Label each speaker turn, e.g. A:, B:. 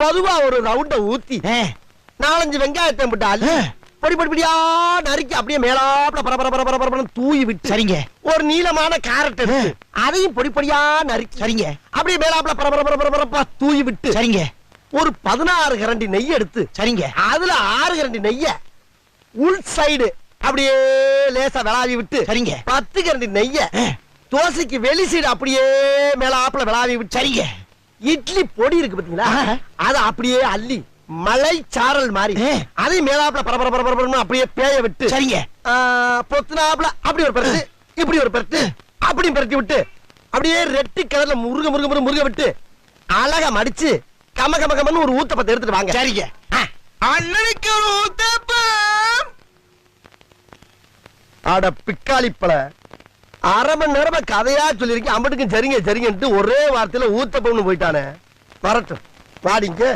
A: பொதுவா ஒரு ரவுண்ட ஊத்தி 4-5 வெங்காயத்தை போட்டு அள்ளி பொடி பொடியா நறுக்கி அப்படியே மேலாப்ல பரபர தூவி விட்டு
B: சரிங்க.
A: ஒரு நீளமான கேரட் எடுத்து அதையும் பொடி பொடியா நறுக்கி
B: சரிங்க.
A: அப்படியே மேலாப்ல பரபர தூவி விட்டு
B: சரிங்க.
A: ஒரு 16 கரண்டி நெய் எடுத்து
B: சரிங்க.
A: அதுல 6 கரண்டி நெய்ய உள் சைடு அப்படியே லேசா விளாவி விட்டு
B: சரிங்க.
A: 10 கரண்டி நெய்ய தோசைக்கு வெளி சைடு அப்படியே மேலாப்ல விளாவி விட்டு சரிங்க. இட்லி பொடி இருக்கு பாத்தீங்களா, அத அப்படியே அள்ளி மலை சாரல் மாதிரி அதை மேலாப்ல பரபர அப்படியே பேய விட்டு
B: சரிங்க.
A: பொத்துனாப்ல அப்படி ஒரு பரட்டு இப்படி ஒரு பரட்டு அப்படி பரட்டி விட்டு அப்படியே ரெட்டி கலர்ல முருக விட்டு அழகா மடிச்சு கமன்னு ஒரு ஊத்தப்பத்தை எடுத்துட்டு வாங்க.
B: சரிங்க.
A: அண்ணனுக்கு ஒரு ஊத்தப்பம். அட பிக்காளிப்பழ, அரை மணி நேரமா கதையா சொல்லிருக்கேன். அம்பட்டுக்கும் சரிங்க சரிங்கன்ட்டு ஒரே வார்த்தையில ஊத்தப்பம்னு போயிட்டானே. வரட்டும் வாடிங்க.